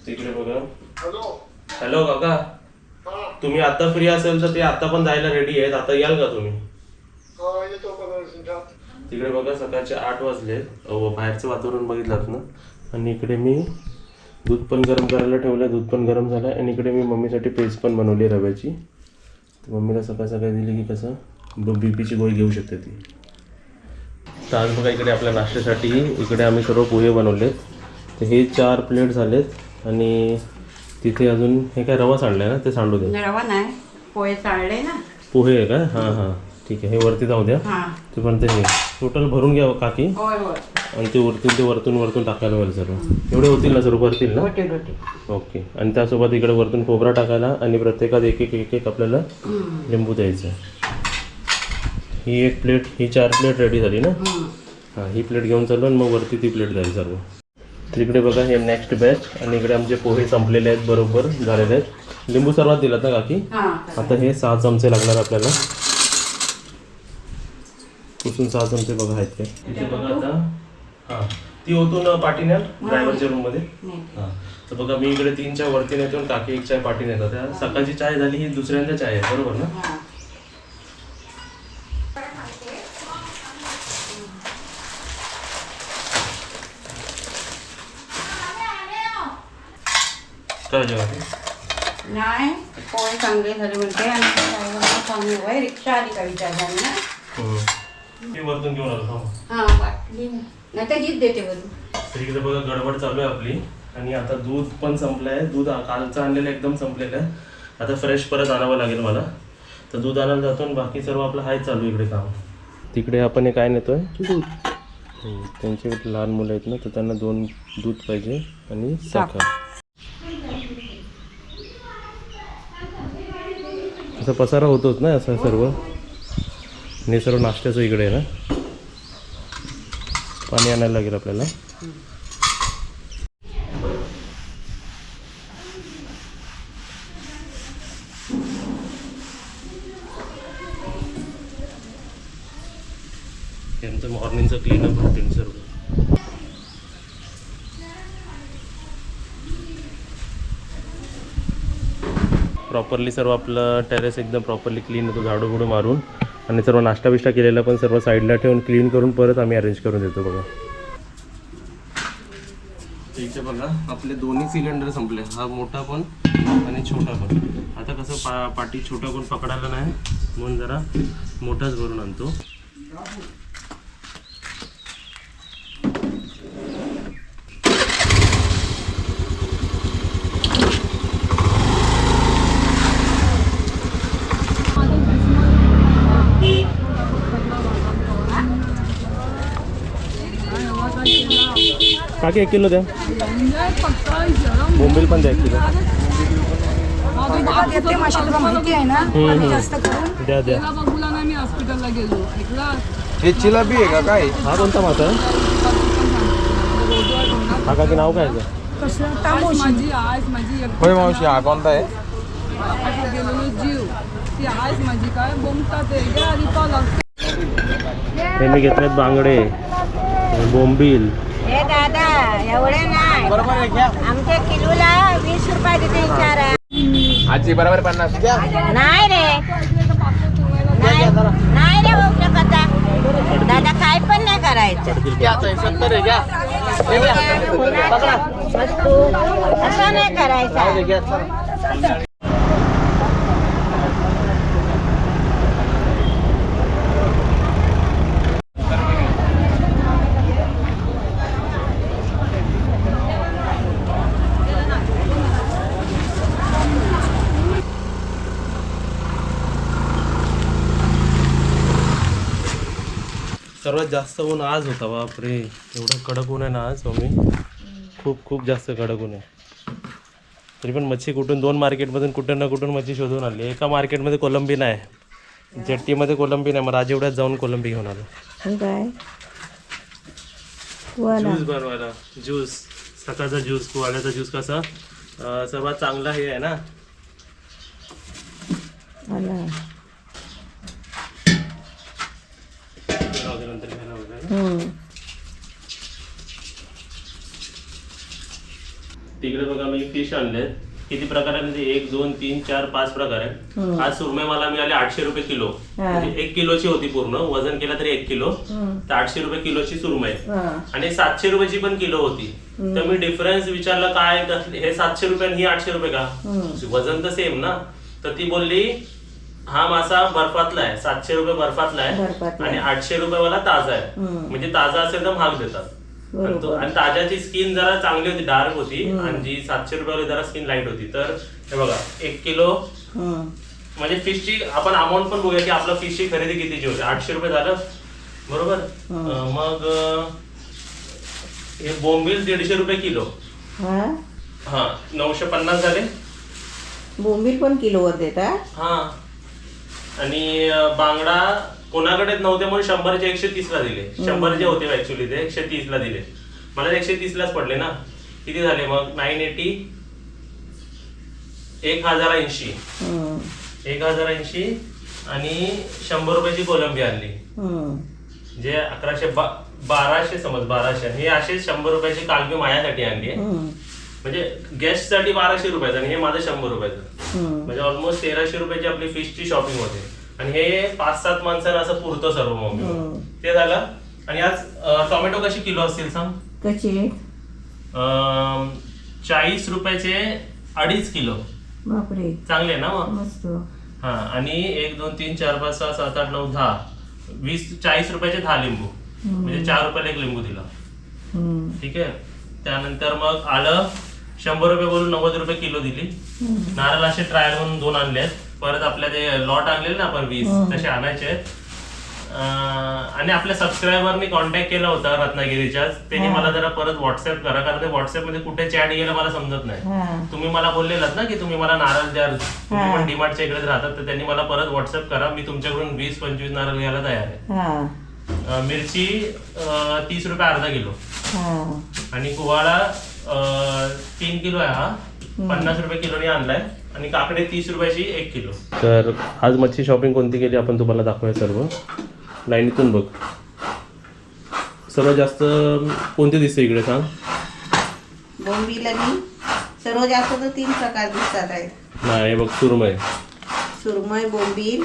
तिकडे बघा. हॅलो काका, तुम्ही आता फ्री असेल तर ते आता पण जायला रेडी आहेत. आता याल का तुम्ही? तिकडे बघा सकाळचे 8 वाजले. बाहेरचं वातावरण बघितलं ना. आणि इकडे मी दूध पण गरम करायला ठेवलं. दूध पण गरम झालं. आणि इकडे मी मम्मीसाठी पेस्ट पण बनवली रव्याची. मम्मीला सकाळ सकाळी दिली की कसं बीपीची गोळी घेऊ शकते ती. तर आज बघा इकडे आपल्या नाश्त्यासाठी इकडे आम्ही सर्व पोहे बनवले. तर हे 4 प्लेट झालेत. आणि तिथे अजून हे काय रवा सांडलाय ना, ते सांडू दे. रवा नाही, पोहे चालले ना. पोहे आहे का? हां हां ठीक आहे. हे वरती जाऊ द्या. ते पण ते टोटल भरून घ्या काकी. आणि ते वरतून टाकायला होईल सर्व. एवढे होतील ना सर्व? भरतील ना? ओके. आणि त्यासोबत इकडे वरतून खोबरा टाकायला आणि प्रत्येकात एक एक आपल्याला लिंबू द्यायचं. ही 1 प्लेट, ही 4 प्लेट रेडी झाली ना. हां, ही प्लेट घेऊन चाललो आणि मग वरती ती प्लेट जाईल सर्व. तिकडे बघा हे नेक्स्ट बॅच. आणि इकडे आमचे पोहे संपलेले आहेत, बरोबर झालेले आहेत. लिंबू सर्वात दिलात ना काकी? आता हे 6 चमचे लागणार आपल्याला. कुसून 6 चमचे बघा आहेत ते. तिथे बघा आता. हां, ती ओतून पाठी न्या ड्रायव्हरच्या रूममध्ये. हां, तर बघा मी इकडे 3 वरती नेतो आणि काकी 1 चाय पाठी नेतात. त्या सकाळची चाय झाली, ही दुसऱ्यांदा चाय आहे, बरोबर ना? काय जेव्हा नाही, पोहे चांगले झाले म्हणते. आणि रिक्षा आली का विचारली ना. मी वरतून घेऊन आलो. हां, बाटली नाही तर हीच देते वरून. तर इकडे बघा गडबड चालू आहे आपली. आणि आता दूध पण संपलं आहे. दूध कालचं आणलेलं एकदम संपलेलं आहे. आता फ्रेश परत आणावं लागेल मला. तर दूध आणायला जातो आणि बाकी सर्व आपलं आहे चालू इकडे काम. तिकडे आपण हे काय नेतोय? दूध. त्यांचे लहान मुलं आहेत ना, तर त्यांना 2 दूध पाहिजे आणि साखर. असं पसारा होतोच ना असं सर्व. आणि सर्व नाश्त्याचं इकडे आहे ना. पाणी आणायला लागेल आपल्याला. त्यांचं मॉर्निंगचं क्लीनअप रुटीन सर्व. प्रॉपरली सर्व आपलं टेरेस एकदम प्रॉपरली क्लीन होतो, झाडू बुडू मारून. आणि सर्व नाश्ता बिष्टा केलेला पण सर्व साईडला ठेवून क्लीन करून परत आम्ही अरेंज करून देतो बघा. इथे बघा आपले दोन्ही सिलेंडर संपले. हा मोठा पण आणि छोटा पण. आता कसं पाठी छोटा पण पकडायला नाही म्हणून जरा मोठाच भरून आणतो. काकी 1 किलो द्या. बोंबील पण द्या 1 किलो. माहिती आहे ना, जास्त करून द्या द्या. मी हॉस्पिटलला गेलो. हे चिलाबी आहे का काय? हा कोणता मासा आहे? हा काकी नाव काय आहे? माझी आईच माझी होय मावशी, हा कोणता आहे? गेलेलो जीव ती आईच माझी काय बोंबतात हे मी घेतलेत बांगडे, बोंबील. हे दादा एवढे नाही, बरोबर आहे घ्या. आमच्या किलोला 20 रुपये देते विचारा. आजी बरोबर 50 घ्या. नाही रे, नाही रे होऊ शकत. दादा काय पण नाही करायचं. घ्या आता 70 आहे घ्या. वस्तू असं नाही करायचं. घ्या चला. सर्वात जास्त ऊन आज होता. बापरे, एवढं कडक ऊन आहे ना आज मम्मी. खूप खूप जास्त कडक ऊन आहे. तरी पण मच्छी कुठून 2 मार्केटमधून कुठून ना कुठून मच्छी शोधून आणली. एका मार्केटमध्ये कोलंबी नाही, जेट्टीमध्ये कोलंबी नाही. मग राजेवड्यात जाऊन कोलंबी घेऊन आलो. काय ज्यूस बनवायला. ज्यूस, सकाळचा ज्यूस, कुवाळ्याचा ज्यूस कसा सर्वात चांगला हे आहे ना. नंतर इकडे बघा मी फिश आणले. किती प्रकार आहे म्हणजे 1 2 3 4 5 प्रकार आहे. आज सुरमई मला मिळाले 800 रुपये किलो. म्हणजे 1 किलोची होती पूर्ण, वजन केलं तरी 1 किलो, तर 800 रुपये किलोची सुरमई. आणि 700 रुपयाची पण किलो होती. तर मी डिफरन्स विचारला काय हे 700 रुपये आणि ही 800 रुपये का, वजन तर सेम ना. तर ती बोलली हा मासा बर्फातला आहे, 700 रुपये बर्फातला आहे आणि 800 रुपये वाला ताजा आहे. म्हणजे ताजा असेल तर महाग देतात. आणि ताज्याची स्किन जरा चांगली होती, डार्क होती, आणि जी 700 रुपयावाली जरा स्किन लाईट होती. तर हे बघा 1 किलो म्हणजे फिशची आपण अमाऊंट पण बघूया की आपलं फिशची खरेदी कितीची होती. 800 रुपये झालं बरोबर. मग हे बोंबील 150 रुपये किलो. हा 950 झाले. बोंबील पण किलोवर देतात. हा आणि बांगडा कोणाकडेच नव्हते म्हणून 100चे 130 ला दिले. 100 जे होते ऍक्च्युली ते 130 ला दिले. मला 130 लाच पडले ना. किती झाले मग 980 1080 1080 आणि 100 रुपयाची कोलंबी आणली. जे 1200 समज 1200. हे असे 100 रुपयाची कालबी माझ्यासाठी आणली आहे. म्हणजे गेस्ट साठी 1200 रुपयाचं आणि हे माझं 100 रुपयाचं. म्हणजे ऑलमोस्ट 1300 रुपयाची आपली फिशची शॉपिंग होते. आणि हे 5-7 माणसांना असं पुरतं सर्व मम्मी. ते झालं. आणि आज टोमॅटो कशी किलो असतील सांग. कसे 40 रुपयाचे 2.5 किलो. बापरे चांगले ना मग. मस्त. हा आणि 1 2 3 4 5 6 7 8 9 10 20 40 रुपयाचे 10 लिंबू. म्हणजे 4 रुपयाला 1 लिंबू दिला. ठीक आहे. त्यानंतर मग आलं 100 रुपये बोलून 90 रुपये किलो दिली. नारळ असे ट्रायल म्हणून 2 आणलेत. परत आपल्या ते लॉट आणलेले ना आपण 20 तसे आणायचे. आणि आपल्या सबस्क्रायबरनी कॉन्टॅक्ट केला होता रत्नागिरीच्याच. त्यांनी मला जरा परत व्हॉट्सअप करा, कारण ते व्हॉट्सअप मध्ये कुठे चॅट गेलं मला समजत नाही. तुम्ही मला बोललेलात ना की तुम्ही मला नारळ द्याल, तुम्ही पण डीमार्टच्या इकडे राहतात, तर त्यांनी मला परत व्हॉट्सअप करा. मी तुमच्याकडून 20-25 नारळ घ्यायला तयार आहे. मिरची 30 रुपये अर्धा किलो. आणि कुवाळा 3 किलो आहे हा, 50 रुपये किलोने आणलाय. आणि काकडे 30 रुपयाची 1 किलो. तर आज मच्छी शॉपिंग कोणती केली आपण तुम्हाला दाखवूया सर्व लाईनीतून. बघ सर्वात जास्त कोणती दिसते इकडे सांग. बोंबील आणि सर्व जास्त तर 3 प्रकार दिसतात आहेत. नाही बघ सुरमई. सुरमई बोंबील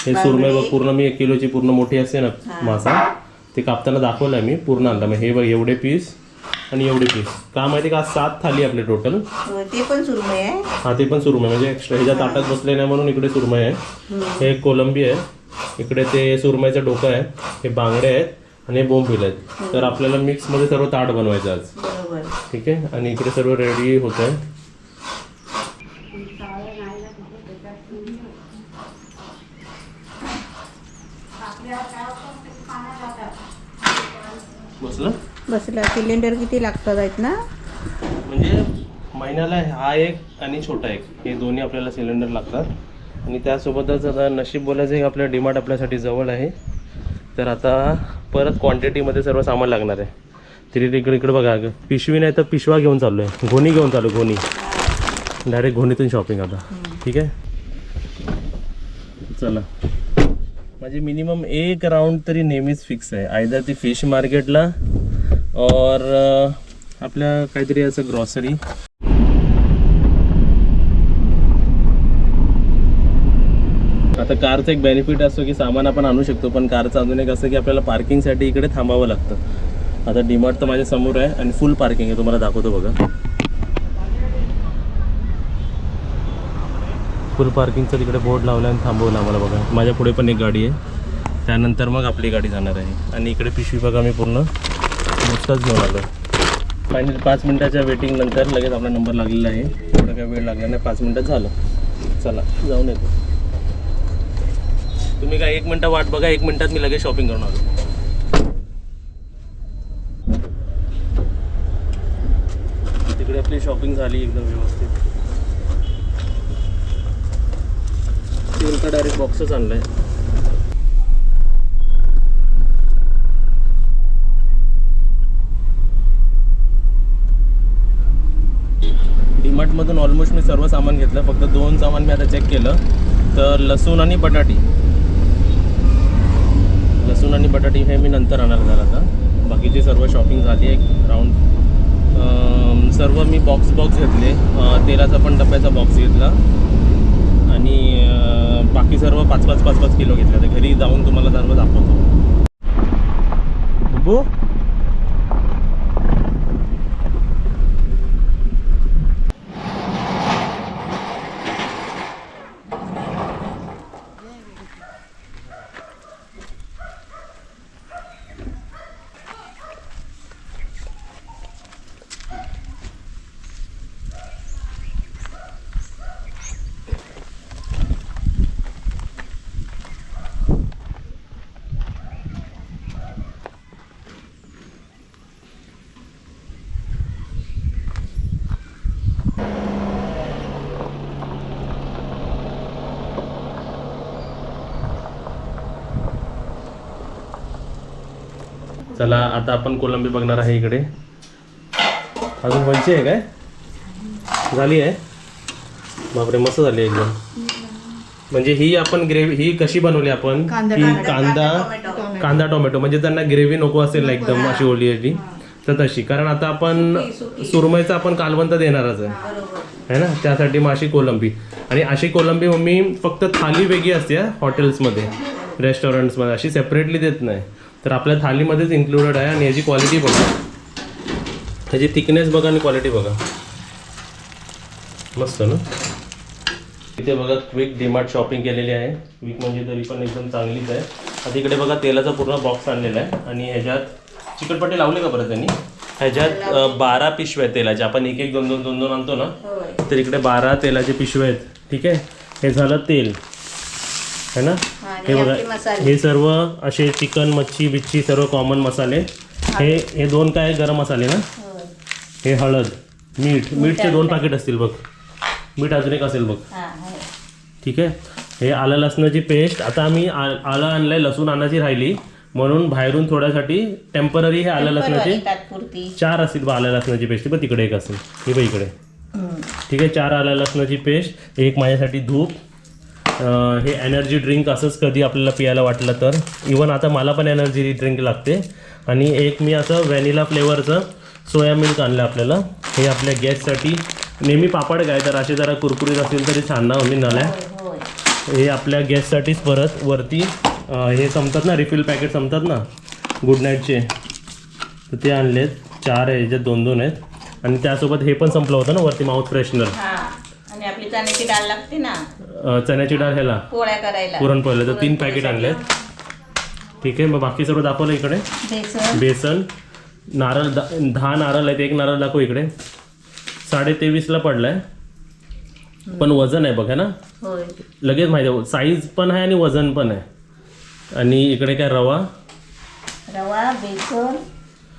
हे सुरमई बघ पूर्ण मी 1 किलोची पूर्ण मोठी असते ना मासा, ते कापताना दाखवलंय मी पूर्ण आणला. मग हे बघ एवढे पीस आणि एवढे पीस. का माहिती का 7 थाली आपले टोटल. ते पण सुरमई आहे. हा ते पण सुरमई म्हणजे एक्स्ट्रा ह्याच्या ताटात बसले नाही म्हणून इकडे सुरमई आहे. हे कोलंबी आहे. इकडे ते सुरमईचं डोकं आहे. हे बांगडे आहेत आणि हे बोंबील आहेत. तर आपल्याला मिक्स मध्ये सर्व ताट बनवायचं आज. बरोबर. ठीक आहे. आणि इकडे सर्व रेडी होत आहे. बसलं बसला. सिलेंडर किती लागतात आहेत ना. म्हणजे महिन्याला हा एक आणि छोटा एक, हे दोन्ही आपल्याला सिलेंडर लागतात. आणि त्यासोबतच आता नशीब बोलायचं की आपल्या डीमार्ट आपल्यासाठी जवळ आहे. तर आता परत क्वांटिटीमध्ये सर्व सामान लागणार आहे. तरी इकडे बघा पिशवी नाही तर पिशवा घेऊन चाललो आहे. घोणी घेऊन चालू घोणी. डायरेक्ट घोणीतून शॉपिंग आता. ठीक आहे. चला माझी मिनिमम 1 राऊंड तरी नेहमीच फिक्स आहे. आयदर ती फिश मार्केटला और आपल्या काहीतरी असं ग्रॉसरी. आता कारचं एक बेनिफिट असतो की सामान आपण आणू शकतो, पण कारचं अजून एक असं की आपल्याला पार्किंगसाठी इकडे थांबावं लागतं. आता डीमार्ट तर माझ्या समोर आहे आणि फुल पार्किंग आहे. तुम्हाला दाखवतो बघा. फुल पार्किंगचं तिकडे बोर्ड लावला आणि थांबवलं आम्हाला बघा. माझ्या पुढे पण एक गाडी आहे. त्यानंतर मग आपली गाडी जाणार आहे. आणि इकडे पिशवी बघा मी पूर्ण नुकताच घेऊन आलो. फायनल 5 मिनिटाच्या वेटिंग नंतर लगेच आपला नंबर लागलेला आहे. एवढा काही वेळ लागला नाही, 5 मिनिटात झालं. चला जाऊन येतो. तुम्ही काय 1 मिनिटं वाट बघा. 1 मिनिटात मी लगेच शॉपिंग करून आलो. तिकडे आपली शॉपिंग झाली एकदम व्यवस्थित. उलटा डायरेक्ट बॉक्सच आणलाय. डीमार्टमधून ऑलमोस्ट मी सर्व सामान घेतलं. फक्त 2 सामान मी आता चेक केलं तर लसूण आणि बटाटी. लसूण आणि बटाटी हे मी नंतर आणणार झालं. आता बाकीची सर्व शॉपिंग झाली. एक राऊंड सर्व मी बॉक्स घेतले. तेलाचा पण डब्याचा बॉक्स घेतला आणि बाकी सर्व 5-5 किलो घेतले. तर घरी जाऊन तुम्हाला सर्व दाखवतो. बबू चला आता आपण कोलंबी बघणार आहे. इकडे अजून व्हायची आहे काय? झाली आहे. बापरे मस्त झाली एकदम. म्हणजे ही आपण ग्रेव्ही ही कशी बनवली आपण? ही कांदा टोमॅटो म्हणजे त्यांना ग्रेव्ही नको असेल ना एकदम अशी ओली तर तशी. कारण आता आपण सुरमईचा आपण कालवंत देणारच आहे ना, त्यासाठी मग अशी कोलंबी. आणि अशी कोलंबी मम्मी फक्त थाली वेगळी असते हॉटेल्समध्ये रेस्टॉरंट्समध्ये, अशी सेपरेटली देत नाही. तर आपल्या थालीमध्येच इन्क्लुडेड आहे. आणि याची क्वालिटी बघा, त्याची थिकनेस बघा आणि क्वालिटी बघा, मस्त ना. इथे बघा क्विक डीमार्ट शॉपिंग केलेली आहे. क्विक म्हणजे तरी पण एकदम चांगलीच आहे. आता इकडे बघा तेलाचा पूर्ण बॉक्स आणलेला आहे. आणि ह्याच्यात चिकटपट्टी लावले का परत त्यांनी? ह्याच्यात 12 पिशव्या तेलाचे. आपण 1-1, 2-2 आणतो ना, तर इकडे 12 तेलाचे पिशव्या आहेत. ठीक आहे, हे झालं तेल है ना. हे बघा हे सर्व असे चिकन मच्छी बिच्छी सर्व कॉमन मसाले. हे 2 काय गरम मसाले ना. हे हळद, मीठचे 2 पॅकेट असतील बघ. मीठ अजून एक असेल बघ. ठीक आहे. हे आलं लसणाची पेस्ट. आता आम्ही आलं आणलंय, लसूण आणायची राहिली म्हणून बाहेरून थोड्यासाठी टेम्पररी हे आलं लसणाचे 4 असतील बा आलं लसणाची पेस्ट. बघ तिकडे एक असेल, हे बघ इकडे. ठीक आहे, 4 आलं लसणाची पेस्ट. एक माझ्यासाठी धूप. हे एनर्जी ड्रिंक असंच कधी आपल्याला पियायला वाटलं तर. इवन आता मला पण एनर्जी ड्रिंक लागते. आणि एक मी असं व्हॅनिला फ्लेवरचं सोया मिल्क आणलं आपल्याला. हे आपल्या गॅससाठी नेहमी पापड काय तर असे जरा कुरकुरीत असेल तरी छान ना मी नल्या. हे आपल्या गॅससाठीच. परत वरती हे संपतात ना, रिफिल पॅकेट संपतात ना गुड नाईटचे, तर ते आणलेत. 4 आहे, ह्याच्यात 2-2 आहेत. आणि त्यासोबत हे पण संपलं होतं ना वरती माउथ फ्रेशनर. आणि आपली चण्याची डाळ लागते ना, चण्याची डाळ ह्याला पोळ्या करायला, पुरणपोळ्याला, तर 3 पॅकेट आणलेत. ठीक आहे, मग बाकी सर्व दाखवलं इकडे. बेसन, नारळ 10 नारळ आहेत. 1 नारळ दाखव इकडे. 23.5ला पडलाय. पण वजन आहे बघ है ना, लगेच माहिती आहे. साईज पण आहे आणि वजन पण आहे. आणि इकडे काय रवा, बेसन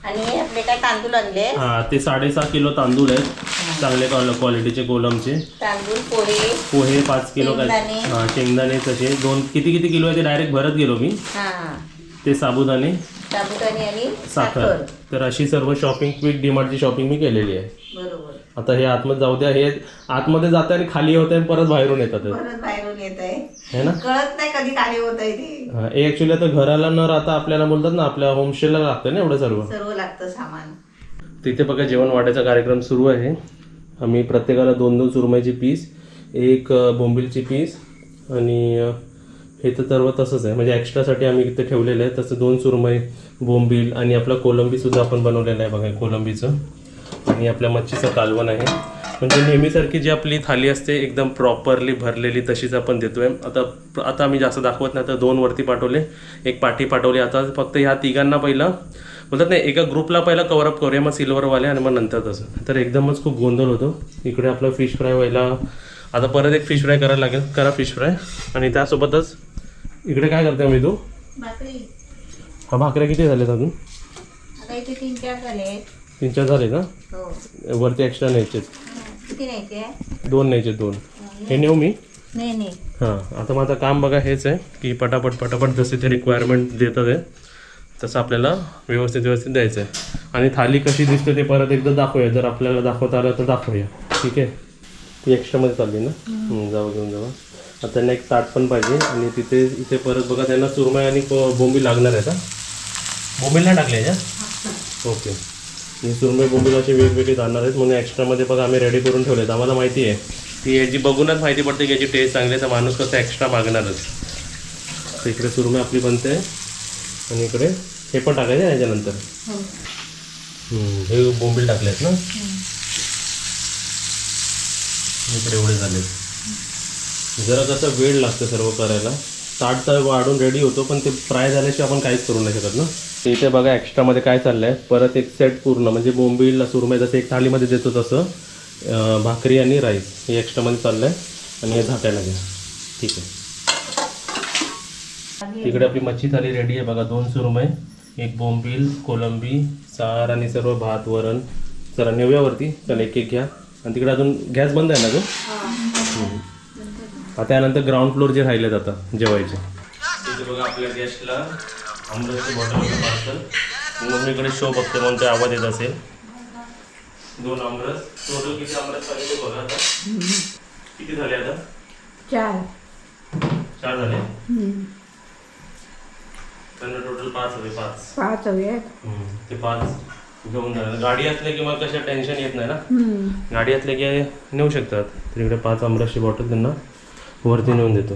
आणि आपले काय तांदूळ आणले. हा, ते 6.5 किलो तांदूळ आहेत, चांगले क्वालिटीचे कोलमचे तांदूळ. पोहे 5 किलो काय. हा, शेंगदाणे तसे 2 किती किलो आहे ते डायरेक्ट भरत गेलो मी. ते साबुदाणे आणि साखर. तर अशी सर्व शॉपिंग क्विक डीमार्टची शॉपिंग मी केलेली आहे. बरोबर. आता हे आतमध्ये जाऊ द्या. हे आतमध्ये जाते आणि खाली होत आहे, परत बाहेरून येतात है ना. कळत नाही कधी खाली होत आहे ते. हे ऍक्च्युली आता घराला न राहता आपल्याला बोलतात ना, आपल्या होमस्टेला लागतं ना एवढं सर्व लागतं सामान. तिथे बघा जेवण वाटायचा कार्यक्रम सुरू आहे. आम्ही प्रत्येकाला 2-2 सुरमईची पीस, 1 बोंबीलची पीस. आणि हे तर सर्व तसंच आहे, म्हणजे एक्स्ट्रासाठी आम्ही इथे ठेवलेलं आहे. तसं 2 सुरमई, बोंबील आणि आपला कोलंबीसुद्धा आपण बनवलेलं आहे बघा, कोलंबीचं. आणि आपल्या मच्छीचं कालवण आहे. म्हणजे नेहमीसारखी जी आपली थाली असते एकदम प्रॉपरली भरलेली तशीच आपण देतोय. आता आम्ही जास्त दाखवत नाही. आता 2 वरती पाठवले, 1 पाठी पाठवली. आता फक्त ह्या तिघांना पहिला बोलतात नाही, एका ग्रुपला पहिला कवरअप करूया, मग सिल्वरवाले आणि मग नंतर तसं. तर एकदमच खूप गोंधळ होतो. इकडे आपलं फिश फ्राय व्हायला. आता परत एक फिश फ्राय करायला लागेल. करा फिश फ्राय. आणि त्यासोबतच इकडे काय करते मी तू? हा, भाकऱ्या किती झाल्यात अजून? 3-4 झाले. 3-4 झाले का? वरती एक्स्ट्रा न्यायचे. किती न्यायचे? 2 न्यायचे. 2 हे नेऊ मी. नाही. हां, आता माझं काम बघा हेच आहे की पटापट जसे ते रिक्वायरमेंट देतात आहे तसं आपल्याला व्यवस्थित द्यायचं आहे. आणि थाली कशी दिसते ते परत एकदा दाखवूया, जर आपल्याला दाखवता आलं तर दाखवूया. ठीक आहे, ती एक्स्ट्रामध्ये चालली ना. घेऊन जावा. आता त्यांना एक ताट पण पाहिजे. आणि इथे परत बघा त्यांना सुरमई आणि बोंबील लागणार आहे का? बोंबील नाही टाकले ह्याच्यात? ओके. हे सुरमई बोंबील असे वेगवेगळे जाणार आहेत म्हणून एक्स्ट्रामध्ये बघा आम्ही रेडी करून ठेवले आहेत. आम्हाला माहिती आहे ती याची बघूनच माहिती पडते की याची टेस्ट चांगली आहे तर माणूस कसं एक्स्ट्रा मागणारच. तर इकडे सुरमई आपली बनते आणि इकडे हे पण टाकायचं आहे याच्यानंतर. हे बोंबील टाकलेत ना इकडे एवढे झाले. जरा कसं वेळ लागतं सर्व करायला. ताट तर वाढून रेडी होतो पण ते फ्राय झाल्याशिवाय आपण काहीच करू नाही शकत ना. इथे बघा एक्स्ट्रामध्ये काय चाललं आहे परत एक सेट पूर्ण म्हणजे बोंबील सुरमई जसं एक थालीमध्ये देतो तसं भाकरी आणि राईस हे एक्स्ट्रामध्ये चाललं आहे आणि हे झाकायला घ्या. ठीक आहे. तिकडे आपली मच्छी थाली रेडी आहे बघा. 2 सुरमई, 1 बोंबील, कोलंबी, सार आणि सर्व भात वरण. चला नेऊयावरती. चला एक एक घ्या. आणि तिकडे अजून गॅस बंद आहे ना गं? आता त्यानंतर ग्राउंड फ्लोर जे राहिले जातं जेवायचे. तिथे बघा आपल्या गेस्टला आमरसची बॉटल पार्सल. मग इकडे शो बघते म्हणून ते आवाज येत असेल. 2 आमरस. टोटल किती आमरस झाले ते बघा आता. किती झाले आता? 4 झाले. त्यांना टोटल 5 हवे. 5 हवे. ते 5 घेऊन जाणार. गाडी असल्या की मग कशा टेन्शन येत नाही ना. गाडी असल्या की नेऊ शकतात. तर इकडे 5 आमरसची बॉटल त्यांना वरती नेऊन देतो.